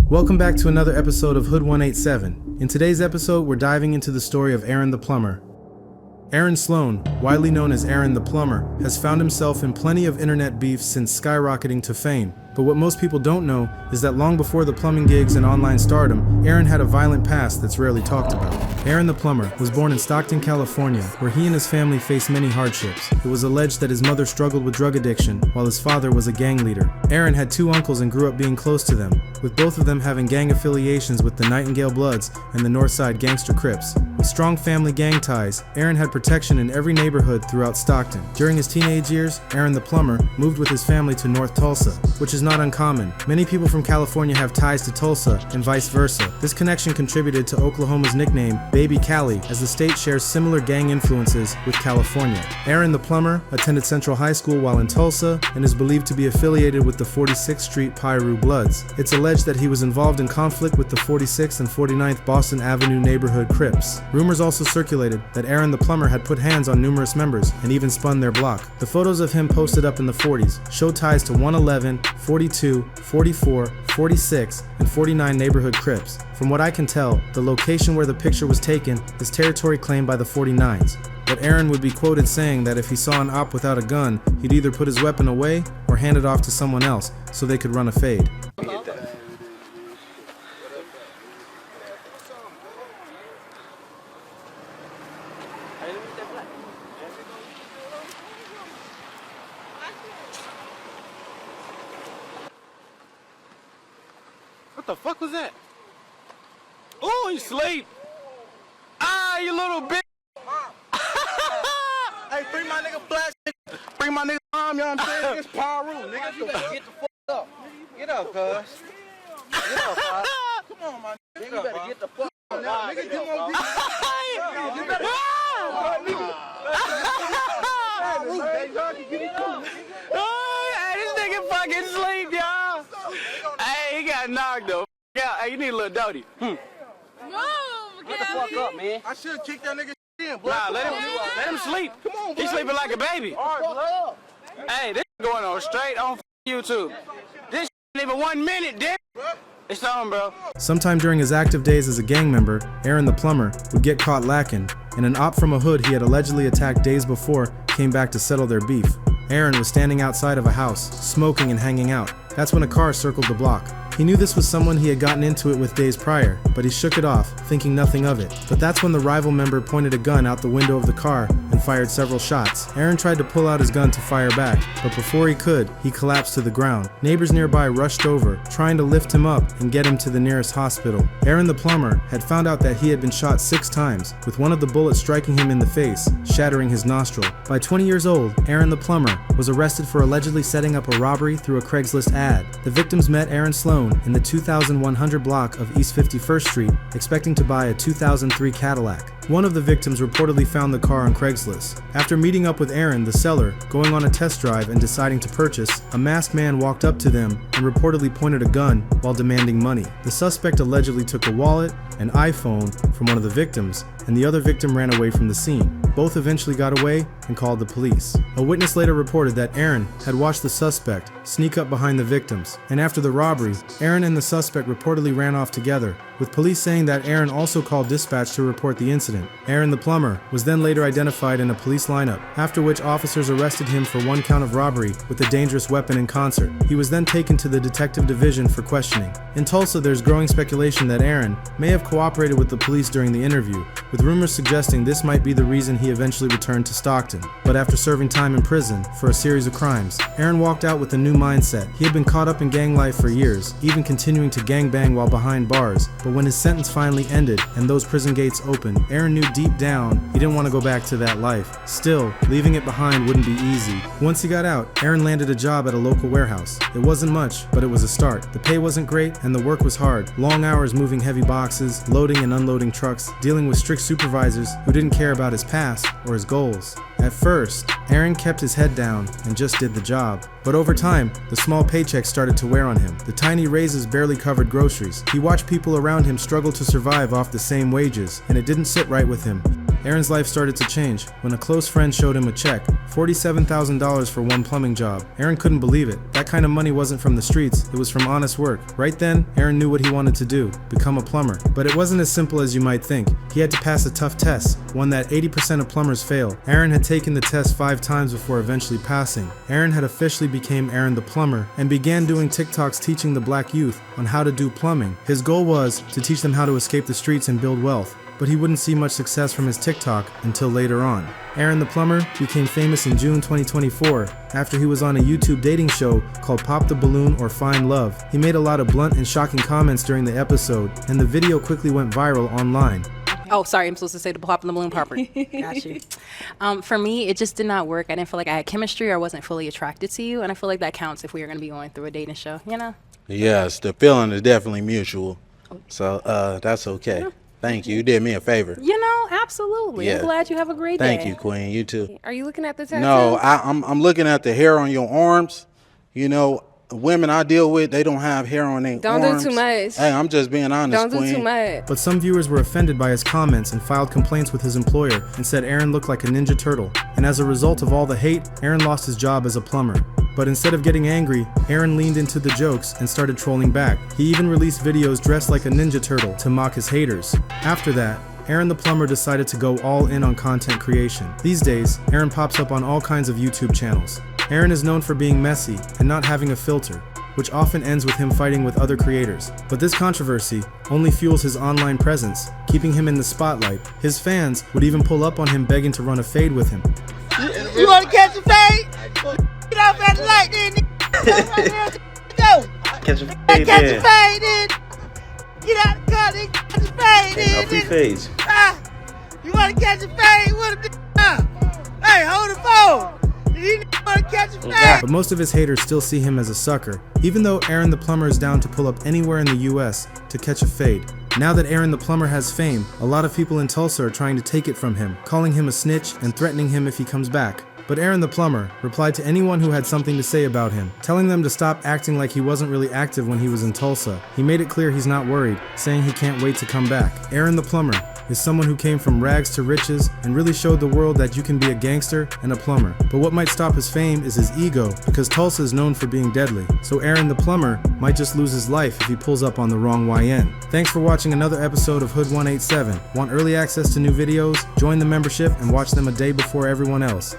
Welcome back to another episode of Hood 187. In today's episode, we're diving into the story of Aaron the Plumber. Aaron Sloan, widely known as Aaron the Plumber, has found himself in plenty of internet beef since skyrocketing to fame. But what most people don't know is that long before the plumbing gigs and online stardom, Aaron had a violent past that's rarely talked about. Aaron the Plumber was born in Stockton, California, where he and his family faced many hardships. It was alleged that his mother struggled with drug addiction, while his father was a gang leader. Aaron had two uncles and grew up being close to them, with both of them having gang affiliations with the Nightingale Bloods and the Northside Gangster Crips. With strong family gang ties, Aaron had protection in every neighborhood throughout Stockton. During his teenage years, Aaron the Plumber moved with his family to North Tulsa, which is not uncommon. Many people from California have ties to Tulsa and vice versa. This connection contributed to Oklahoma's nickname Baby Cali, as the state shares similar gang influences with California. Aaron the Plumber attended Central High School while in Tulsa and is believed to be affiliated with the 46th Street Piru Bloods. It's alleged that he was involved in conflict with the 46th and 49th Boston Avenue neighborhood Crips. Rumors also circulated that Aaron the Plumber had put hands on numerous members and even spun their block. The photos of him posted up in the 40s show ties to 111, 42, 44, 46, and 49 neighborhood Crips. From what I can tell, the location where the picture was taken is territory claimed by the 49s. But Aaron would be quoted saying that if he saw an op without a gun, he'd either put his weapon away or hand it off to someone else so they could run a fade. What the fuck was that? Oh, he sleep. Ah, you little bitch. Hey, bring my nigga flash. Bring my nigga arm, you know what I'm saying? It's Piru, nigga. You better get the fuck up. Get up, cuz. Get up, cuz. Come on, my nigga. You better get the fuck up now. Nigga, you won't get you better. Hey, this nigga fucking sleep, y'all. Hey, he got knocked though. Yeah, hey, you need a little doty. Move, Get the fuck up, man. I should kick that nigga in, bro. Nah, let him sleep. Come on, bro. He's sleeping like a baby. All right, bro. Hey, this going on straight on YouTube. This ain't even 1 minute, dick. It's on, bro. Sometime during his active days as a gang member, Aaron the Plumber would get caught lacking, and an op from a hood he had allegedly attacked days before came back to settle their beef. Aaron was standing outside of a house, smoking and hanging out. That's when a car circled the block. He knew this was someone he had gotten into it with days prior, but he shook it off, thinking nothing of it. But that's when the rival member pointed a gun out the window of the car and fired several shots. Aaron tried to pull out his gun to fire back, but before he could, he collapsed to the ground. Neighbors nearby rushed over, trying to lift him up and get him to the nearest hospital. Aaron the Plumber had found out that he had been shot 6 times, with one of the bullets striking him in the face, shattering his nostril. By 20 years old, Aaron the Plumber was arrested for allegedly setting up a robbery through a Craigslist ad. The victims met Aaron Sloan in the 2100 block of East 51st Street, expecting to buy a 2003 Cadillac. One of the victims reportedly found the car on Craigslist. After meeting up with Aaron, the seller, going on a test drive and deciding to purchase, a masked man walked up to them and reportedly pointed a gun while demanding money. The suspect allegedly took a wallet, an iPhone from one of the victims, and the other victim ran away from the scene. Both eventually got away and called the police. A witness later reported that Aaron had watched the suspect sneak up behind the victims, and after the robbery, Aaron and the suspect reportedly ran off together, with police saying that Aaron also called dispatch to report the incident. Aaron the Plumber was then later identified in a police lineup, after which officers arrested him for 1 count of robbery with a dangerous weapon in concert. He was then taken to the detective division for questioning. In Tulsa, there's growing speculation that Aaron may have cooperated with the police during the interview, with rumors suggesting this might be the reason he eventually returned to Stockton. But after serving time in prison for a series of crimes, Aaron walked out with a new mindset. He had been caught up in gang life for years, even continuing to gangbang while behind bars. But when his sentence finally ended and those prison gates opened, Aaron knew deep down he didn't want to go back to that life. Still, leaving it behind wouldn't be easy. Once he got out, Aaron landed a job at a local warehouse. It wasn't much, but it was a start. The pay wasn't great and the work was hard. Long hours moving heavy boxes, loading and unloading trucks, dealing with strict supervisors who didn't care about his past or his goals. At first, Aaron kept his head down and just did the job. But over time, the small paychecks started to wear on him. The tiny raises barely covered groceries. He watched people around him struggle to survive off the same wages, and it didn't sit right with him. Aaron's life started to change when a close friend showed him a check, $47,000 for one plumbing job. Aaron couldn't believe it. That kind of money wasn't from the streets, it was from honest work. Right then, Aaron knew what he wanted to do, become a plumber. But it wasn't as simple as you might think. He had to pass a tough test, one that 80% of plumbers fail. Aaron had taken the test 5 times before eventually passing. Aaron had officially became Aaron the Plumber and began doing TikToks teaching the black youth on how to do plumbing. His goal was to teach them how to escape the streets and build wealth. But he wouldn't see much success from his TikTok until later on. Aaron the Plumber became famous in June 2024 after he was on a YouTube dating show called Pop the Balloon or Find Love. He made a lot of blunt and shocking comments during the episode, and the video quickly went viral online. Oh, sorry, I'm supposed to say the pop in the balloon property. Got you. For me, it just did not work. I didn't feel like I had chemistry or I wasn't fully attracted to you, and I feel like that counts if we are going to be going through a dating show, you know? Yes, the feeling is definitely mutual, so that's okay. Yeah. Thank you. You did me a favor. You know, absolutely. Yeah. I'm glad you have a great day. Thank you, Queen. You too. Are you looking at the tattoo? No, I'm looking at the hair on your arms. You know, women I deal with, they don't have hair on their arms. Don't do too much. Hey, I'm just being honest, Don't Queen. do too much. But some viewers were offended by his comments and filed complaints with his employer and said Aaron looked like a Ninja Turtle. And as a result of all the hate, Aaron lost his job as a plumber. But instead of getting angry, Aaron leaned into the jokes and started trolling back. He even released videos dressed like a Ninja Turtle to mock his haters. After that, Aaron the Plumber decided to go all in on content creation. These days, Aaron pops up on all kinds of YouTube channels. Aaron is known for being messy and not having a filter, which often ends with him fighting with other creators. But this controversy only fuels his online presence, keeping him in the spotlight. His fans would even pull up on him begging to run a fade with him. You wanna catch a fade? Get off at the light then, nigga. Go. Catch a fade Catch then. a fade then. Get out the car, nigga. Catch a fade then. No free fades. You wanna catch a fade? What a Hey, hold the phone. You wanna catch a fade? But most of his haters still see him as a sucker, even though Aaron the Plumber is down to pull up anywhere in the US to catch a fade. Now that Aaron the Plumber has fame, a lot of people in Tulsa are trying to take it from him, calling him a snitch and threatening him if he comes back. But Aaron the Plumber replied to anyone who had something to say about him, telling them to stop acting like he wasn't really active when he was in Tulsa. He made it clear he's not worried, saying he can't wait to come back. Aaron the Plumber is someone who came from rags to riches and really showed the world that you can be a gangster and a plumber. But what might stop his fame is his ego, because Tulsa is known for being deadly. So Aaron the Plumber might just lose his life if he pulls up on the wrong YN. Thanks for watching another episode of Hood 187. Want early access to new videos? Join the membership and watch them a day before everyone else.